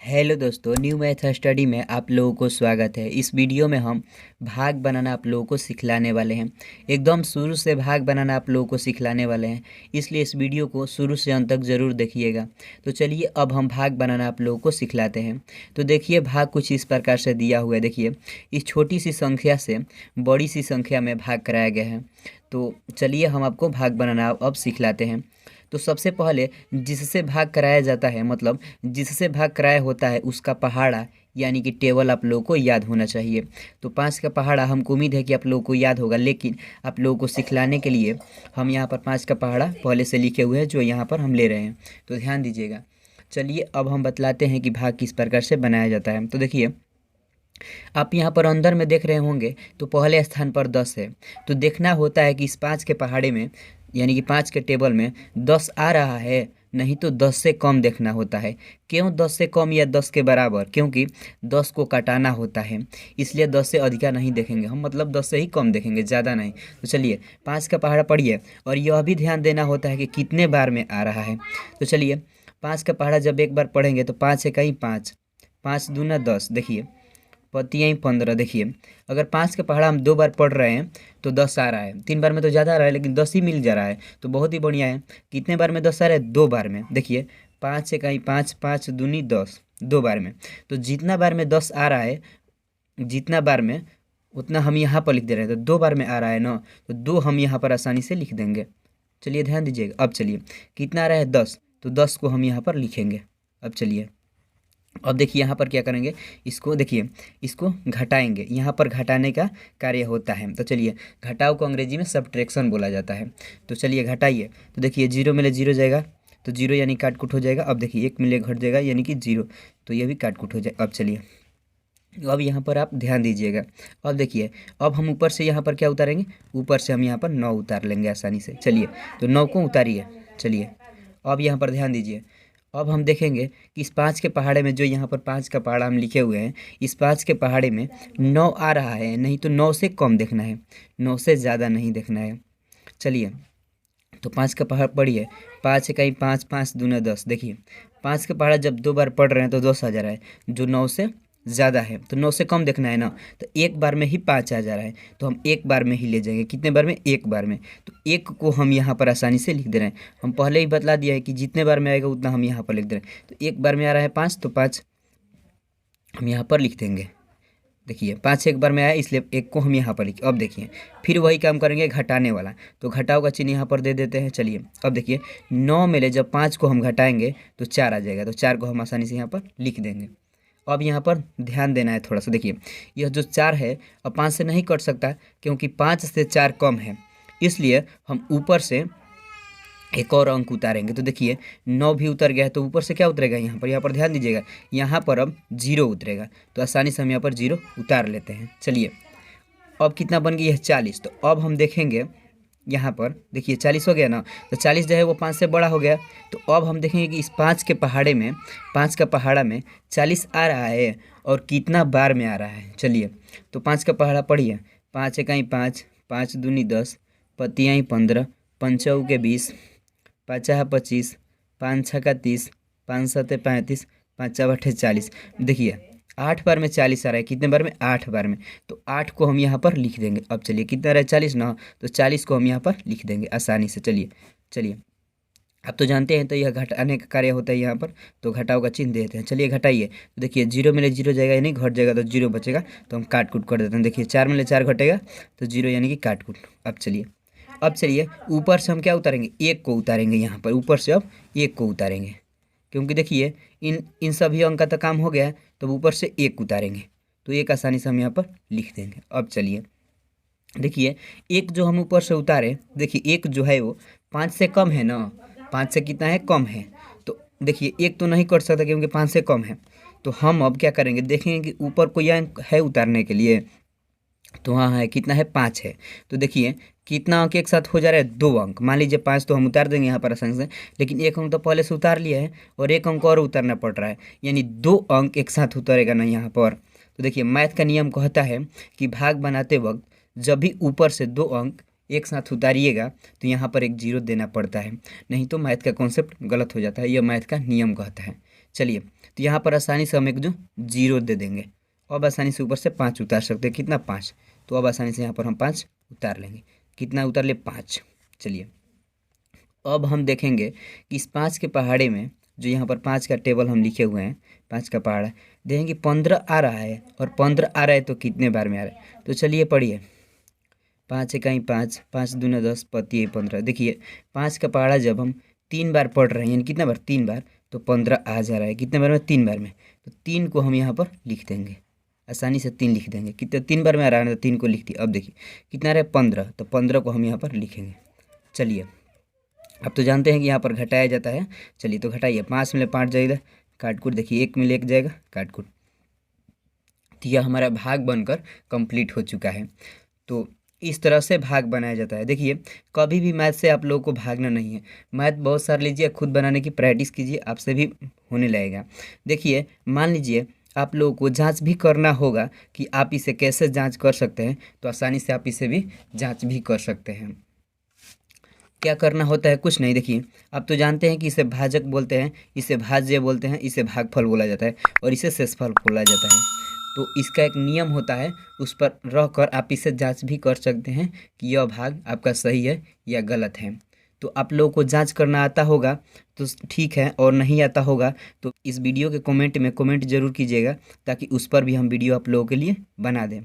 Hello दोस्तों, new math study में आप लोगों को स्वागत है। इस वीडियो में हम भाग बनाना आप लोगों को सिखलाने वाले हैं। एकदम शुरू से भाग बनाना आप लोगों को सिखलाने वाले हैं, इसलिए इस वीडियो को शुरू से अंत तक ज़रूर देखिएगा। तो चलिए अब हम भाग बनाना आप लोगों को सिखलाते हैं। तो देखिए, भाग कुछ इस प्रकार से दिया हुआ है। देखिए, इस छोटी सी संख्या से बड़ी सी संख्या में भाग कराया गया है। तो चलिए हम आपको भाग बनाना अब सिखलाते हैं। तो सबसे पहले जिससे भाग कराया जाता है, मतलब जिससे भाग कराया होता है, उसका पहाड़ा यानी कि टेबल आप लोगों को याद होना चाहिए। तो 5 का पहाड़ा हमको उम्मीद है कि आप लोगों को याद होगा, लेकिन आप लोगों को सिखलाने के लिए हम यहाँ पर 5 का पहाड़ा पहले से लिखे हुए हैं, जो यहाँ पर हम ले रहे हैं। तो ध्यान दीजिएगा। चलिए अब हम बतलाते हैं कि भाग किस प्रकार से बनाया जाता है। तो देखिए, आप यहाँ पर अंदर में देख रहे होंगे तो पहले स्थान पर 10 है। तो देखना होता है कि इस 5 के पहाड़े में यानी कि 5 के टेबल में 10 आ रहा है, नहीं तो 10 से कम देखना होता है। क्यों 10 से कम या 10 के बराबर? क्योंकि 10 को काटाना होता है, इसलिए 10 से अधिका नहीं देखेंगे हम, मतलब 10 से ही कम देखेंगे, ज़्यादा नहीं। तो चलिए 5 का पहाड़ा पढ़िए, और यह भी ध्यान देना होता है कि कितने बार में आ रहा है। तो चलिए 5 का पहाड़ा जब एक बार पढ़ेंगे तो 5 है कहीं 5, 5 दूना 10। देखिए पतियाँ ही 15। देखिए, अगर 5 का पहाड़ा हम 2 बार पढ़ रहे हैं तो 10 आ रहा है। 3 बार में तो ज़्यादा आ रहा है, लेकिन 10 ही मिल जा रहा है, तो बहुत ही बढ़िया है। कितने बार में 10 आ रहा है? 2 बार में। देखिए 5 से कहीं 5, 5 दूनी 10, 2 बार में। तो जितना बार में 10 आ रहा है, जितना बार में उतना हम यहाँ पर लिख दे रहे हैं। तो 2 बार में आ रहा है ना, तो 2 हम यहाँ पर आसानी से लिख देंगे। चलिए ध्यान दीजिएगा। अब चलिए कितना आ रहा है? 10, तो 10 को हम यहाँ पर लिखेंगे। अब चलिए, अब देखिए यहाँ पर क्या करेंगे, इसको देखिए, इसको घटाएंगे। यहाँ पर घटाने का कार्य होता है। तो चलिए, घटाव को अंग्रेजी में सब्ट्रैक्शन बोला जाता है। तो चलिए घटाइए। तो देखिए 0 मिले 0 जाएगा, तो 0 यानी काट कुट हो जाएगा। अब देखिए 1 मिले घट जाएगा यानी कि 0, तो ये भी काट कुट हो जाएगा। अब चलिए, अब यहाँ पर आप ध्यान दीजिएगा। अब देखिए, अब हम ऊपर से यहाँ पर क्या उतारेंगे? ऊपर से हम यहाँ पर 9 उतार लेंगे आसानी से। चलिए, तो 9 को उतारिए। चलिए अब यहाँ पर ध्यान दीजिए। अब हम देखेंगे कि इस 5 के पहाड़े में, जो यहाँ पर 5 का पहाड़ा हम लिखे हुए हैं, इस 5 के पहाड़े में 9 आ रहा है, नहीं तो 9 से कम देखना है, 9 से ज़्यादा नहीं देखना है। चलिए, तो 5 का पहाड़ पढ़िए। 5 है कहीं 5, 5 दूना 10। देखिए 5 का पहाड़ा जब 2 बार पढ़ रहे हैं तो 10 आ जा रहा है, जो 9 से ज़्यादा है, तो 9 से कम देखना है ना, तो एक बार में ही 5 आ जा रहा है, तो हम एक बार में ही ले जाएंगे। कितने बार में? एक बार में। तो एक को हम यहाँ पर आसानी से लिख दे रहे हैं। हम पहले ही बतला दिया है कि जितने बार में आएगा उतना हम यहाँ पर लिख दे रहे हैं। तो एक बार में आ रहा है 5, तो 5 हम यहाँ पर लिख देंगे। देखिए 5 एक बार में आया, इसलिए एक को हम यहाँ पर लिखे। अब देखिए फिर वही काम करेंगे घटाने वाला, तो घटाव का चिन्ह यहाँ पर दे देते हैं। चलिए अब देखिए 9 में ले जब 5 को हम घटाएंगे तो 4 आ जाएगा, तो 4 को हम आसानी से यहाँ पर लिख देंगे। अब यहाँ पर ध्यान देना है थोड़ा सा। देखिए यह जो 4 है, अब 5 से नहीं कट सकता, क्योंकि 5 से 4 कम है, इसलिए हम ऊपर से एक और अंक उतारेंगे। तो देखिए 9 भी उतर गया है, तो ऊपर से क्या उतरेगा? यहाँ पर ध्यान दीजिएगा, यहाँ पर अब 0 उतरेगा। तो आसानी से हम यहाँ पर 0 उतार लेते हैं। चलिए अब कितना बन गई है? 40। तो अब हम देखेंगे यहाँ पर, देखिए 40 हो गया ना, तो 40 जो है वो 5 से बड़ा हो गया। तो अब हम देखेंगे कि इस 5 के पहाड़े में, 5 का पहाड़ा में 40 आ रहा है, और कितना बार में आ रहा है। चलिए, तो 5 का पहाड़ा पढ़िए। 5 है कहीं 5, 5 दूनी 10, पतियाँ ही 15, पंचौ के 20, पाँचा 25, 5 छक्का 30, 5 सत्ते 35, 5 बट्ठे 40। देखिए 8 बार में 40 आ रहा है। कितने बार में? 8 बार में। तो 8 को हम यहाँ पर लिख देंगे। अब चलिए कितना रहा है? 40 ना, तो 40 को हम यहाँ पर लिख देंगे आसानी से। चलिए चलिए, आप तो जानते हैं, तो यह घटाने का कार्य होता है यहाँ पर, तो घटाव का चिन्ह देते हैं। चलिए घटाइए। तो देखिए 0 में ले 0 जाएगा, यानी घट जाएगा, तो 0 बचेगा, तो हम काट कूट कर देते हैं। देखिए 4 में ले 4 घटेगा, तो 0 यानी कि काट कूट। अब चलिए ऊपर से हम क्या उतारेंगे? 1 को उतारेंगे। यहाँ पर ऊपर से अब 1 को उतारेंगे, क्योंकि देखिए इन इन सभी अंक का तो काम हो गया है, तो ऊपर से 1 उतारेंगे, तो 1 आसानी से हम यहाँ पर लिख देंगे। अब चलिए देखिए, 1 जो हम ऊपर से उतारे, देखिए 1 जो है वो 5 से कम है ना, 5 से कितना है? कम है। तो देखिए 1 तो नहीं कट सकता, क्योंकि 5 से कम है। तो हम अब क्या करेंगे? देखेंगे कि ऊपर कोई अंक है उतारने के लिए, तो हाँ है। कितना है? 5 है। तो देखिए कितना अंक एक साथ हो जा रहा है? 2 अंक। मान लीजिए 5 तो हम उतार देंगे यहाँ पर आसानी से, लेकिन 1 अंक तो पहले से उतार लिया है, और 1 अंक और उतारना पड़ रहा है, यानी 2 अंक एक साथ उतरेगा ना यहाँ पर। तो देखिए मैथ का नियम कहता है कि भाग बनाते वक्त जब भी ऊपर से 2 अंक एक साथ उतारिएगा, तो यहाँ पर एक 0 देना पड़ता है, नहीं तो मैथ का कॉन्सेप्ट गलत हो जाता है। यह मैथ का नियम कहता है। चलिए, तो यहाँ पर आसानी से हम एक जो जीरो दे देंगे। अब आसानी से ऊपर से 5 उतार सकते हैं। कितना? 5। तो अब आसानी से यहाँ पर हम 5 उतार लेंगे। कितना उतार ले? 5। चलिए, अब हम देखेंगे कि इस 5 के पहाड़े में जो यहाँ पर 5 का टेबल हम लिखे हुए हैं, 5 का पहाड़ा देखेंगे 15 आ रहा है, और 15 आ रहा है तो कितने बार में आ रहा है? तो चलिए पढ़िए। 5 कहीं 5, 5 दूना 10, पति है 15। देखिए 5 का पहाड़ा जब हम 3 बार पढ़ रहे हैं, यानी कितना बार? 3 बार, तो 15 आ जा रहा है। कितने बार में? 3 बार में। तो 3 को हम यहाँ पर लिख देंगे, आसानी से 3 लिख देंगे। कितने? 3 बार में आ रहा है तो 3 को लिख दिए। अब देखिए कितना आ रहा है? 15, तो 15 को हम यहाँ पर लिखेंगे। चलिए, अब तो जानते हैं कि यहाँ पर घटाया जाता है। चलिए तो घटाइए। 5 में 5 जाएगा, काटकुट देखिए 1 में 1 जाएगा, काटकुट। तो यह हमारा भाग बनकर कंप्लीट हो चुका है। तो इस तरह से भाग बनाया जाता है। देखिए कभी भी मैथ से आप लोगों को भागना नहीं है। मैथ बहुत सारे लीजिए, खुद बनाने की प्रैक्टिस कीजिए, आपसे भी होने लगेगा। देखिए मान लीजिए आप लोगों को जांच भी करना होगा कि आप इसे कैसे जांच कर सकते हैं, तो आसानी से आप इसे भी जांच भी कर सकते हैं। क्या करना होता है? कुछ नहीं। देखिए आप तो जानते हैं कि इसे भाजक बोलते हैं, इसे भाज्य बोलते हैं, इसे भागफल बोला जाता है, और इसे शेषफल बोला जाता है। तो इसका एक नियम होता है, उस पर रहकर आप इसे जांच भी कर सकते हैं कि यह भाग आपका सही है या गलत है। तो आप लोगों को जांच करना आता होगा तो ठीक है, और नहीं आता होगा तो इस वीडियो के कमेंट में कमेंट जरूर कीजिएगा, ताकि उस पर भी हम वीडियो आप लोगों के लिए बना दें।